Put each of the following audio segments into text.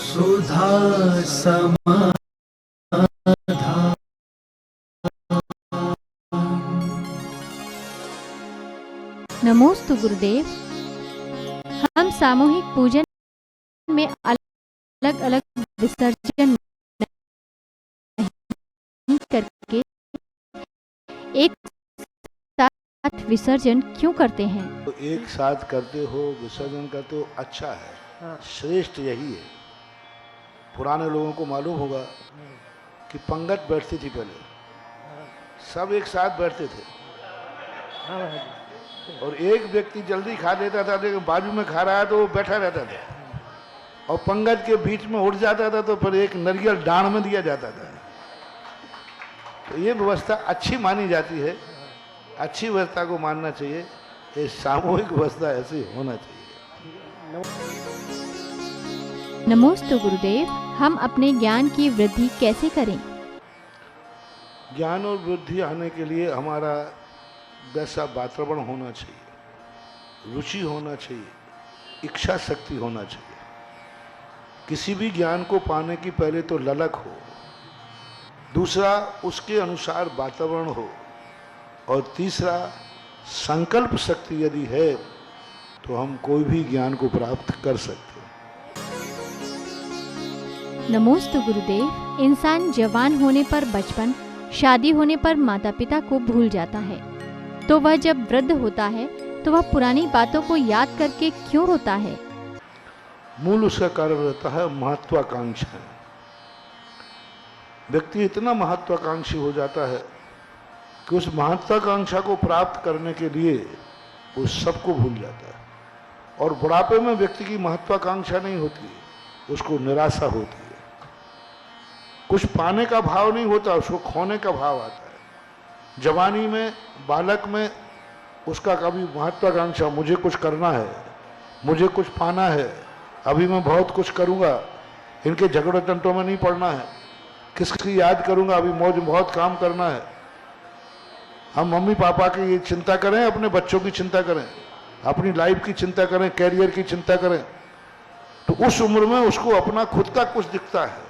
सुधा समाधान। नमोस्तु गुरुदेव। हम सामूहिक पूजन में अलग अलग विसर्जन नहीं करके एक साथ विसर्जन क्यों करते हैं? तो एक साथ करते हो, विसर्जन करते हो, अच्छा है, श्रेष्ठ यही है। पुराने लोगों को मालूम होगा कि पंगत बैठती थी पहले, सब एक साथ बैठते थे और एक व्यक्ति जल्दी खा लेता था, लेकिन बाजू में खा रहा है तो वो बैठा रहता था और पंगत के बीच में उठ जाता था तो फिर एक नारियल डांड में दिया जाता था। तो ये व्यवस्था अच्छी मानी जाती है, अच्छी व्यवस्था को मानना चाहिए। ये सामूहिक व्यवस्था ऐसी होना चाहिए। नमोस्तु गुरुदेव। हम अपने ज्ञान की वृद्धि कैसे करें? ज्ञान और वृद्धि आने के लिए हमारा वैसा वातावरण होना चाहिए, रुचि होना चाहिए, इच्छा शक्ति होना चाहिए। किसी भी ज्ञान को पाने की पहले तो ललक हो, दूसरा उसके अनुसार वातावरण हो, और तीसरा संकल्प शक्ति यदि है तो हम कोई भी ज्ञान को प्राप्त कर सकते हैं। नमोस्तु गुरुदेव। इंसान जवान होने पर बचपन, शादी होने पर माता पिता को भूल जाता है, तो वह जब वृद्ध होता है तो वह पुरानी बातों को याद करके क्यों रोता है? मूल उसका कारण रहता है महत्वाकांक्षा। व्यक्ति इतना महत्वाकांक्षी हो जाता है कि उस महत्वाकांक्षा को प्राप्त करने के लिए वो सबको भूल जाता है। और बुढ़ापे में व्यक्ति की महत्वाकांक्षा नहीं होती, उसको निराशा होती है। कुछ पाने का भाव नहीं होता, उसको खोने का भाव आता है। जवानी में, बालक में उसका कभी महत्वाकांक्षा, मुझे कुछ करना है, मुझे कुछ पाना है, अभी मैं बहुत कुछ करूँगा, इनके झगड़े तंटों में नहीं पड़ना है, किसकी याद करूँगा, अभी मौज बहुत काम करना है। हम मम्मी पापा की ये चिंता करें, अपने बच्चों की चिंता करें, अपनी लाइफ की चिंता करें, कैरियर की चिंता करें, तो उस उम्र में उसको अपना खुद का कुछ दिखता है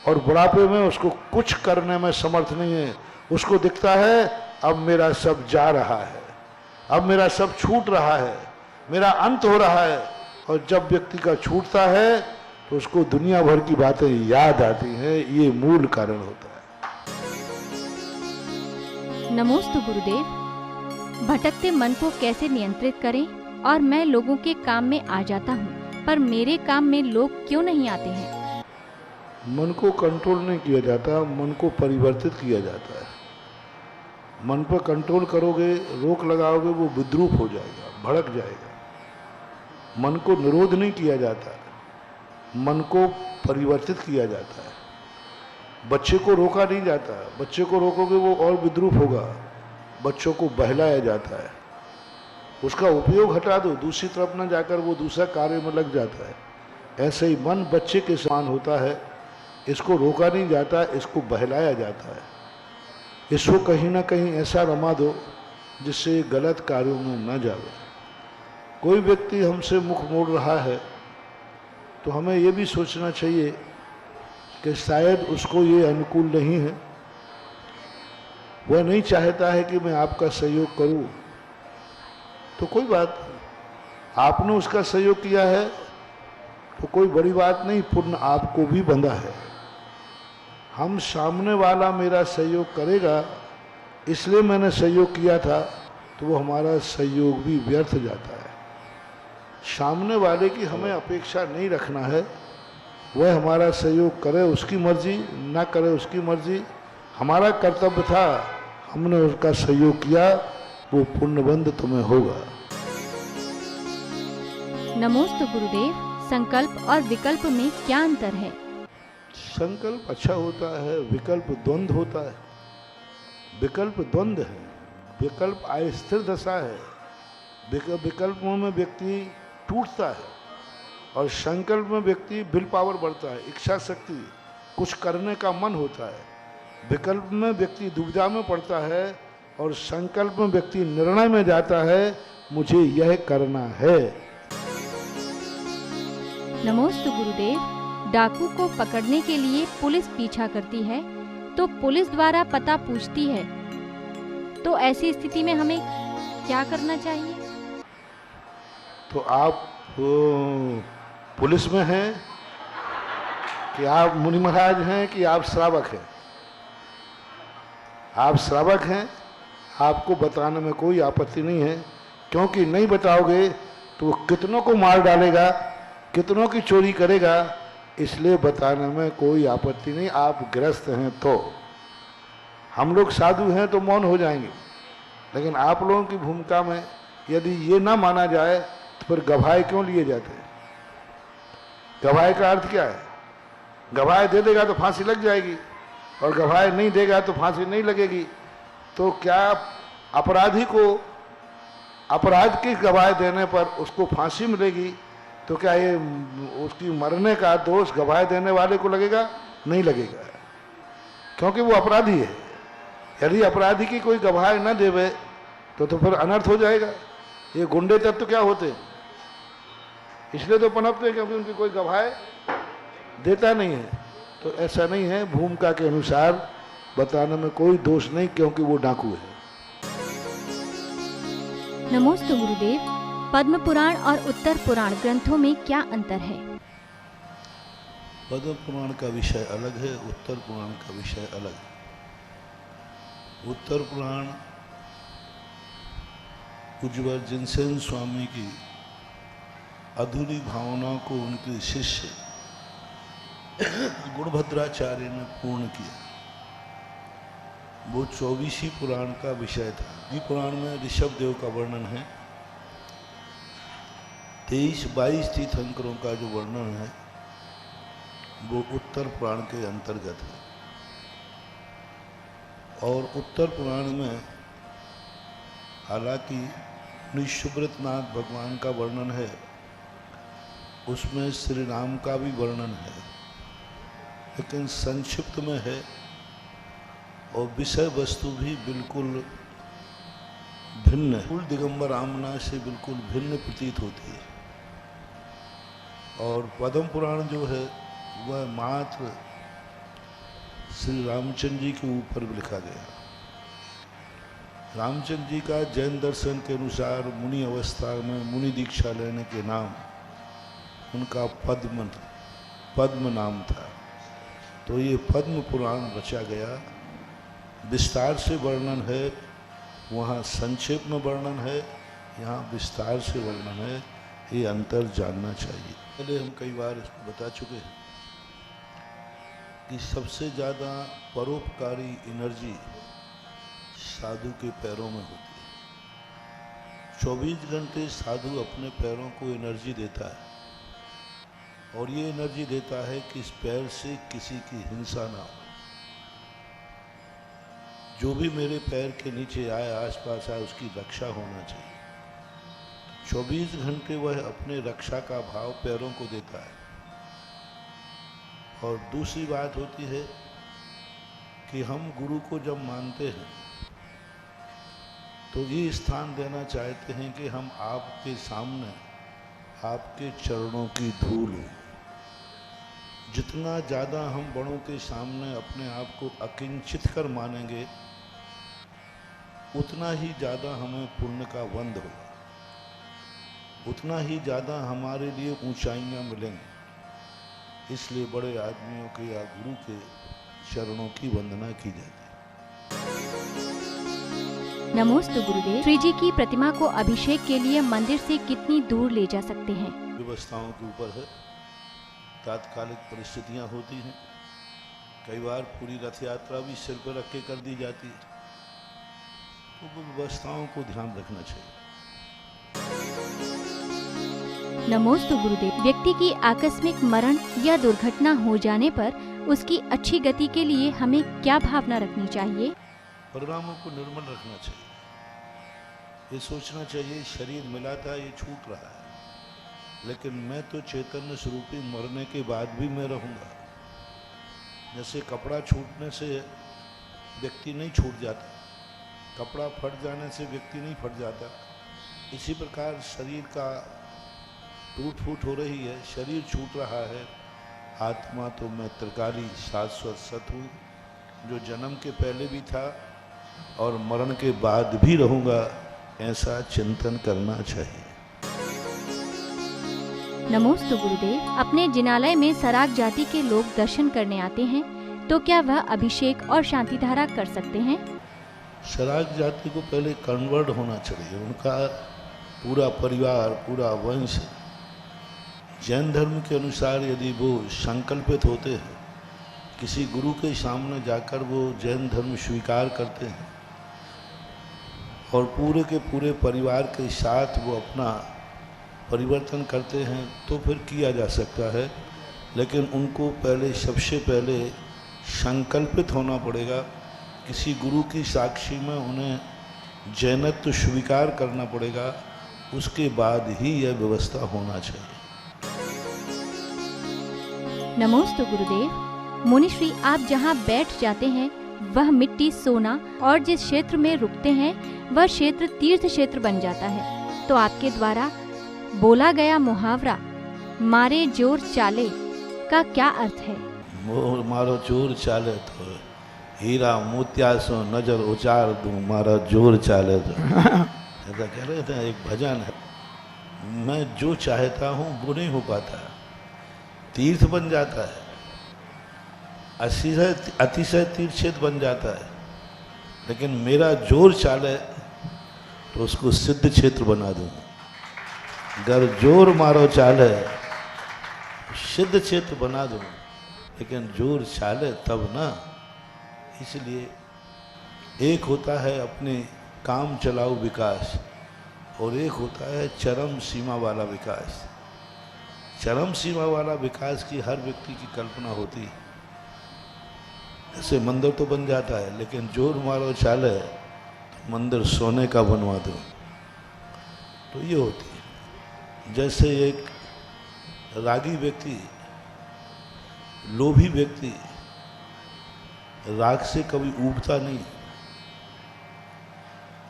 और बुढ़ापे में उसको कुछ करने में समर्थ नहीं है। उसको दिखता है अब मेरा सब जा रहा है, अब मेरा सब छूट रहा है, मेरा अंत हो रहा है। और जब व्यक्ति का छूटता है तो उसको दुनिया भर की बातें याद आती हैं। ये मूल कारण होता है। नमोस्तु गुरुदेव। भटकते मन को कैसे नियंत्रित करें? और मैं लोगों के काम में आ जाता हूँ, पर मेरे काम में लोग क्यों नहीं आते हैं? मन को कंट्रोल नहीं किया जाता, मन को परिवर्तित किया जाता है। मन पर कंट्रोल करोगे, रोक लगाओगे, वो विद्रूप हो जाएगा, भड़क जाएगा। मन को निरोध नहीं किया जाता, मन को परिवर्तित किया जाता है। बच्चे को रोका नहीं जाता, बच्चे को रोकोगे वो और विद्रूप होगा। बच्चों को बहलाया जाता है, उसका उपयोग हटा दो, दूसरी तरफ न जाकर वो दूसरा कार्य में लग जाता है। ऐसे ही मन बच्चे के समान होता है, इसको रोका नहीं जाता, इसको बहलाया जाता है। इसको कहीं ना कहीं ऐसा रमा दो जिससे गलत कार्यों में न जाए। कोई व्यक्ति हमसे मुख मोड़ रहा है तो हमें ये भी सोचना चाहिए कि शायद उसको ये अनुकूल नहीं है, वह नहीं चाहता है कि मैं आपका सहयोग करूं, तो कोई बात, आपने उसका सहयोग किया है तो कोई बड़ी बात नहीं, पुण्य आपको भी बंधा है। हम सामने वाला मेरा सहयोग करेगा इसलिए मैंने सहयोग किया था, तो वो हमारा सहयोग भी व्यर्थ जाता है। सामने वाले की हमें अपेक्षा नहीं रखना है, वह हमारा सहयोग करे उसकी मर्जी, ना करे उसकी मर्जी। हमारा कर्तव्य था, हमने उसका सहयोग किया, वो पुण्यबंध तुम्हें होगा। नमोस्तु गुरुदेव। संकल्प और विकल्प में क्या अंतर है? संकल्प अच्छा होता है, विकल्प द्वंद्व होता है। विकल्प द्वंद्व है, विकल्प अस्थिर दशा है। विकल्पों में व्यक्ति टूटता है और संकल्प में व्यक्ति विल पावर बढ़ता है, इच्छा शक्ति, कुछ करने का मन होता है। विकल्प में व्यक्ति दुविधा में पड़ता है और संकल्प में व्यक्ति निर्णय में जाता है, मुझे यह करना है। नमोस्तु गुरुदेव। डाकू को पकड़ने के लिए पुलिस पीछा करती है तो पुलिस द्वारा पता पूछती है, तो ऐसी स्थिति में हमें क्या करना चाहिए? तो आप पुलिस में हैं कि आप मुनि महाराज हैं कि आप श्रावक हैं? आप श्रावक हैं, आपको बताने में कोई आपत्ति नहीं है, क्योंकि नहीं बताओगे तो वो कितनों को मार डालेगा, कितनों की चोरी करेगा, इसलिए बताने में कोई आपत्ति नहीं। आप गृहस्थ हैं तो, हम लोग साधु हैं तो मौन हो जाएंगे, लेकिन आप लोगों की भूमिका में यदि ये ना माना जाए तो फिर गवाह क्यों लिए जाते हैं? गवाह का अर्थ क्या है? गवाह दे देगा तो फांसी लग जाएगी, और गवाह नहीं देगा तो फांसी नहीं लगेगी। तो क्या अपराधी को अपराध की गवाह देने पर उसको फांसी मिलेगी, तो क्या ये उसकी मरने का दोष गवाह देने वाले को लगेगा? नहीं लगेगा, क्योंकि वो अपराधी है। यदि अपराधी की कोई गवाह न देवे तो फिर अनर्थ हो जाएगा। ये गुंडे तत्व तो क्या होते हैं, इसलिए तो पनपते हैं क्योंकि उनकी कोई गवाह देता नहीं है। तो ऐसा नहीं है, भूमिका के अनुसार बताने में कोई दोष नहीं, क्योंकि वो डाकू है। नमोस्तु गुरुदेव, पद्म पुराण और उत्तर पुराण ग्रंथों में क्या अंतर है? पद्म पुराण का विषय अलग है, उत्तर पुराण का विषय अलग है। उत्तर पुराण उज्ज्वल जिनसेन स्वामी की अधूरी भावना को उनके शिष्य गुणभद्राचार्य ने पूर्ण किया। वो 24 पुराण का विषय था। ये पुराण में ऋषभ देव का वर्णन है, 23-22 तीर्थंकरों का जो वर्णन है वो उत्तर पुराण के अंतर्गत है। और उत्तर पुराण में हालांकि निशुभ्रतनाथ भगवान का वर्णन है, उसमें श्री राम का भी वर्णन है, लेकिन संक्षिप्त में है, और विषय वस्तु भी बिल्कुल भिन्न है। कुल दिगंबर आमना से बिल्कुल भिन्न प्रतीत होती है। और पद्म पुराण जो है वह मात्र श्री रामचंद्र जी के ऊपर लिखा गया। रामचंद्र जी का जैन दर्शन के अनुसार मुनि अवस्था में मुनि दीक्षा लेने के नाम उनका पद्म नाम था। तो ये पद्म पुराण रचा गया। विस्तार से वर्णन है, वहाँ संक्षेप में वर्णन है, यहाँ विस्तार से वर्णन है। ये अंतर जानना चाहिए। पहले हम कई बार बता चुके हैं कि सबसे ज़्यादा परोपकारी एनर्जी साधु के पैरों में होती है। 24 घंटे साधु अपने पैरों को एनर्जी देता है, और ये एनर्जी देता है कि इस पैर से किसी की हिंसा ना हो। जो भी मेरे पैर के नीचे आए, आसपास आए, उसकी रक्षा होना चाहिए। 24 घंटे वह अपने रक्षा का भाव पैरों को देता है। और दूसरी बात होती है कि हम गुरु को जब मानते हैं तो ये स्थान देना चाहते हैं कि हम आपके सामने आपके चरणों की धूल हो। जितना ज़्यादा हम बड़ों के सामने अपने आप को अकिंचित कर मानेंगे, उतना ही ज़्यादा हमें पुण्य का वंद होगा, उतना ही ज़्यादा हमारे लिए ऊंचाइयां मिलेंगी। इसलिए बड़े आदमियों के या गुरु के चरणों की वंदना की जाती है। नमोस्तु गुरुदेव, श्री जी की प्रतिमा को अभिषेक के लिए मंदिर से कितनी दूर ले जा सकते हैं? व्यवस्थाओं के ऊपर है, तात्कालिक परिस्थितियां होती हैं। कई बार पूरी रथ यात्रा भी सिर पर रख के कर दी जाती है, तो व्यवस्थाओं को ध्यान रखना चाहिए। नमोस्तु गुरुदेव, व्यक्ति की आकस्मिक मरण या दुर्घटना हो जाने पर उसकी अच्छी गति के लिए हमें क्या भावना रखनी चाहिए? परिणामों को निर्मल रखना चाहिए। ये सोचना चाहिए शरीर मिला था, ये छूट रहा है, लेकिन मैं तो चैतन्य स्वरूपी मरने के बाद भी मैं रहूँगा। जैसे कपड़ा छूटने से व्यक्ति नहीं छूट जाता, कपड़ा फट जाने से व्यक्ति नहीं फट जाता, इसी प्रकार शरीर का टूट फूट हो रही है, शरीर छूट रहा है, आत्मा तो मैं त्रिकाली शाश्वत सत हूँ, जो जन्म के पहले भी था और मरण के बाद भी रहूँगा, ऐसा चिंतन करना चाहिए। नमोस्तु गुरुदेव। अपने जिनालय में सराग जाति के लोग दर्शन करने आते हैं, तो क्या वह अभिषेक और शांति धारा कर सकते हैं? सराग जाति को पहले कन्वर्ट होना चाहिए, उनका पूरा परिवार, पूरा वंश जैन धर्म के अनुसार यदि वो संकल्पित होते हैं, किसी गुरु के सामने जाकर वो जैन धर्म स्वीकार करते हैं और पूरे के पूरे परिवार के साथ वो अपना परिवर्तन करते हैं, तो फिर किया जा सकता है। लेकिन उनको पहले, सबसे पहले संकल्पित होना पड़ेगा, किसी गुरु की साक्षी में उन्हें जैनत्व स्वीकार करना पड़ेगा, उसके बाद ही यह व्यवस्था होना चाहिए। नमोस्तु गुरुदेव। मुनिश्री, आप जहाँ बैठ जाते हैं वह मिट्टी, सोना और जिस क्षेत्र में रुकते हैं वह क्षेत्र तीर्थ क्षेत्र बन जाता है। तो आपके द्वारा बोला गया मुहावरा मारे जोर चाले का क्या अर्थ है? मारो जोर चाले तो हीरा मोतिया सो नजर उचार दूं, मारा जोर चाले तो ऐसा कह रहे थे। एक भजन है, मैं जो चाहता हूँ वो नहीं हो पाता, तीर्थ बन जाता है, अतिशय तीर्थ क्षेत्र बन जाता है। लेकिन मेरा जोर चाले तो उसको सिद्ध क्षेत्र बना दूँ। अगर जोर मारो चाले सिद्ध क्षेत्र बना दूँ, लेकिन जोर चाले तब ना। इसलिए एक होता है अपने काम चलाऊ विकास और एक होता है चरम सीमा वाला विकास। चरम सीमा वाला विकास की हर व्यक्ति की कल्पना होती है, जैसे मंदिर तो बन जाता है, लेकिन जोर मारो चाले तो मंदिर सोने का बनवा दो, तो ये होती है। जैसे एक रागी व्यक्ति, लोभी व्यक्ति राग से कभी ऊबता नहीं,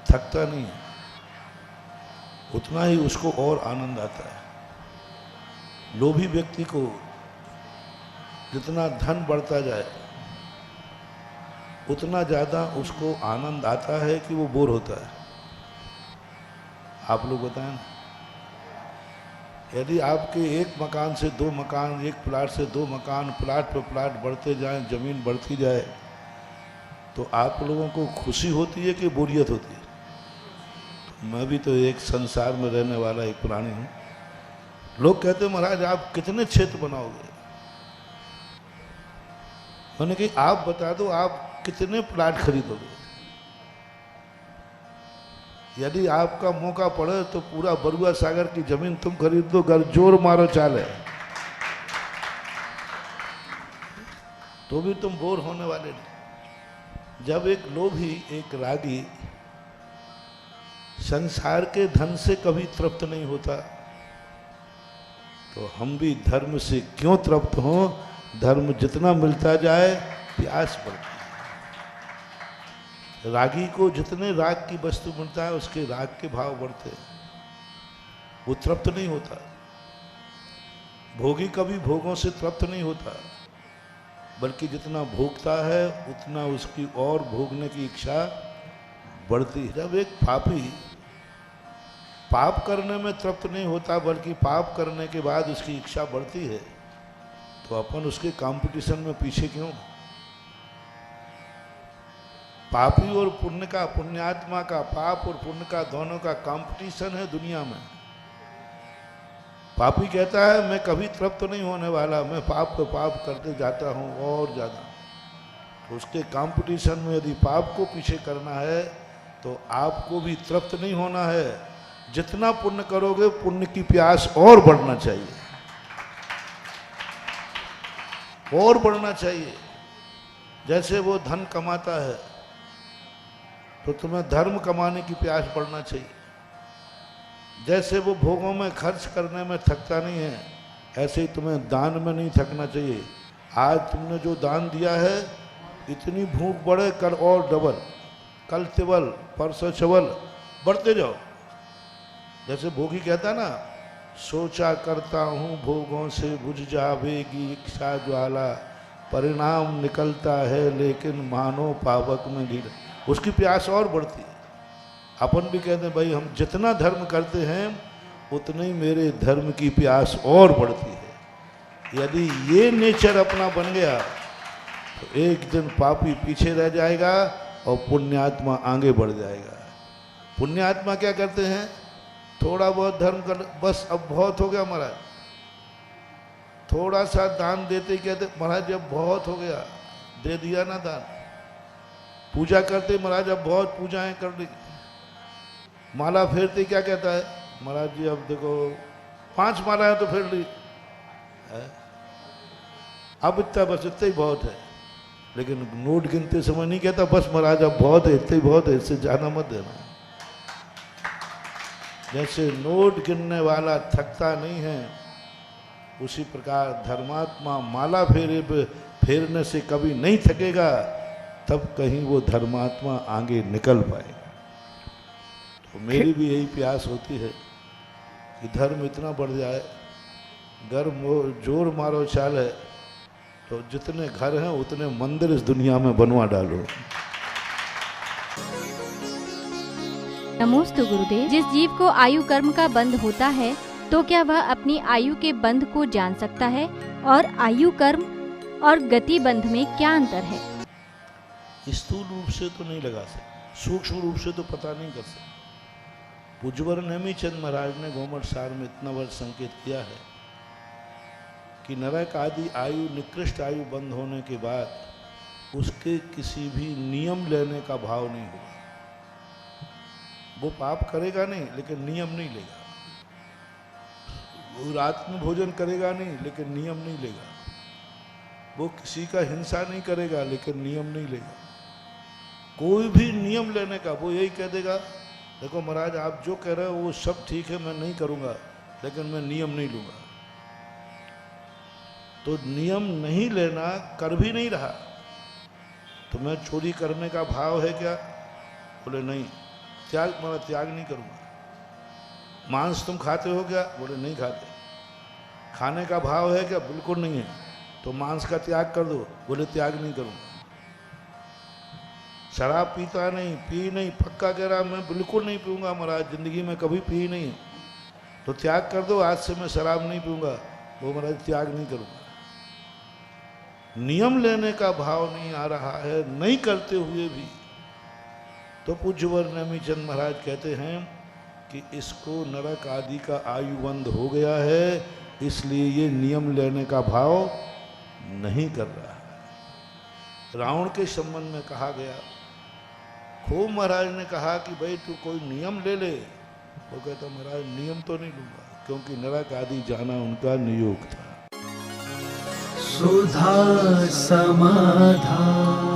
थकता नहीं, उतना ही उसको और आनंद आता है। लोभी व्यक्ति को जितना धन बढ़ता जाए उतना ज़्यादा उसको आनंद आता है कि वो बोर होता है। आप लोग बताएं ना, यदि आपके एक मकान से दो मकान, एक प्लाट से दो मकान, प्लाट पर प्लाट बढ़ते जाएं, ज़मीन बढ़ती जाए, तो आप लोगों को खुशी होती है कि बोरियत होती है? तो मैं भी तो एक संसार में रहने वाला एक प्राणी हूँ। लोग कहते हैं महाराज आप कितने क्षेत्र बनाओगे? मैंने कहा आप बता दो आप कितने प्लाट खरीदोगे? यदि आपका मौका पड़े तो पूरा बरुआ सागर की जमीन तुम खरीद दो, अगर जोर मारो चाले, तो भी तुम बोर होने वाले नहीं। जब एक लोभी, एक रागी संसार के धन से कभी तृप्त नहीं होता, तो हम भी धर्म से क्यों तृप्त हों? धर्म जितना मिलता जाए प्यास बढ़ती है। रागी को जितने राग की वस्तु मिलता है उसके राग के भाव बढ़ते हैं, वो तृप्त नहीं होता। भोगी कभी भोगों से तृप्त नहीं होता, बल्कि जितना भोगता है उतना उसकी और भोगने की इच्छा बढ़ती है। जब एक पापी पाप करने में तृप्त नहीं होता बल्कि पाप करने के बाद उसकी इच्छा बढ़ती है, तो अपन उसके कंपटीशन में पीछे क्यों? पापी और पुण्य का, पुण्यात्मा का, पाप और पुण्य का दोनों का कंपटीशन है दुनिया में। पापी कहता है मैं कभी तृप्त नहीं होने वाला, मैं पाप पे पाप करते जाता हूँ और ज़्यादा। तो उसके कंपटीशन में यदि पाप को पीछे करना है तो आपको भी तृप्त नहीं होना है। जितना पुण्य करोगे पुण्य की प्यास और बढ़ना चाहिए, और बढ़ना चाहिए। जैसे वो धन कमाता है तो तुम्हें धर्म कमाने की प्यास बढ़ना चाहिए। जैसे वो भोगों में खर्च करने में थकता नहीं है, ऐसे ही तुम्हें दान में नहीं थकना चाहिए। आज तुमने जो दान दिया है, इतनी भूख बढ़े कल और डबल, कल तिबल, परसों चवल, बढ़ते जाओ। जैसे भोगी कहता है ना सोचा करता हूँ भोगों से बुझ जावेगी इच्छा ज्वाला, परिणाम निकलता है लेकिन मानो पावक में गिर। उसकी प्यास और बढ़ती है। अपन भी कहते हैं भाई हम जितना धर्म करते हैं उतनी मेरे धर्म की प्यास और बढ़ती है। यदि ये नेचर अपना बन गया तो एक दिन पापी पीछे रह जाएगा और पुण्यात्मा आगे बढ़ जाएगा। पुण्यात्मा क्या करते हैं, थोड़ा बहुत धर्म कर, बस अब बहुत हो गया महाराज, थोड़ा सा दान देते कहते महाराज अब बहुत हो गया, दे दिया ना दान। पूजा करते महाराज अब बहुत पूजाएं कर ली। माला फेरते क्या कहता है, महाराज जी अब देखो 5 मालाएं तो फेर ली है? अब इतना बस इतना ही बहुत है। लेकिन नोट गिनते समय नहीं कहता बस महाराज अब बहुत है, इतना ही बहुत है, इससे ज्यादा मत देना। जैसे नोट गिनने वाला थकता नहीं है, उसी प्रकार धर्मात्मा माला फेरने से कभी नहीं थकेगा, तब कहीं वो धर्मात्मा आगे निकल पाएगा। तो मेरी भी यही प्यास होती है कि धर्म इतना बढ़ जाए, घर जोर मारो चाल है तो जितने घर हैं उतने मंदिर इस दुनिया में बनवा डालो। नमोस्तु गुरुदेव। जिस जीव को आयु कर्म का बंध होता है तो क्या वह अपनी आयु के बंध को जान सकता है, और आयु कर्म और गति बंध में क्या अंतर है? स्थूल रूप से तो नहीं लगा सकते, सूक्ष्म रूप से तो पता नहीं कर सकते। पूज्यवर नेमीचंद महाराज ने गोमठ सार में इतना वर्ष संकेत किया है कि नरक आदि आयु निकृष्ट आयु बंद होने के बाद उसके किसी भी नियम लेने का भाव नहीं होगा। वो पाप करेगा नहीं लेकिन नियम नहीं लेगा, वो रात में भोजन करेगा नहीं लेकिन नियम नहीं लेगा, वो किसी का हिंसा नहीं करेगा लेकिन नियम नहीं लेगा। कोई भी नियम लेने का वो यही कह देगा देखो महाराज आप जो कह रहे हो वो सब ठीक है, मैं नहीं करूँगा लेकिन मैं नियम नहीं लूँगा। तो नियम नहीं लेना कर भी नहीं रहा, तो मैं चोरी करने का भाव है क्या, बोले नहीं। त्याग नहीं करूँगा। मांस तुम खाते हो क्या, बोले नहीं खाते। खाने का भाव है क्या, बिल्कुल नहीं है, तो मांस का त्याग कर दो, बोले त्याग नहीं करूँगा। शराब पीता नहीं, पी नहीं, पक्का कह रहा मैं बिल्कुल नहीं पीऊँगा महाराज, जिंदगी में कभी पी नहीं, तो त्याग कर दो, आज से मैं शराब नहीं पीऊँगा, वो महाराज त्याग नहीं करूँगा। नियम लेने का भाव नहीं आ रहा है, नहीं करते हुए भी। तो पूज्यवर नेमीचंद महाराज कहते हैं कि इसको नरक आदि का आयु बंद हो गया है, इसलिए ये नियम लेने का भाव नहीं कर रहा है। रावण के संबंध में कहा गया, खूब महाराज ने कहा कि भाई तू कोई नियम ले ले, वो कहता महाराज नियम तो नहीं लूंगा, क्योंकि नरक आदि जाना उनका नियोग था। सुधा समाधान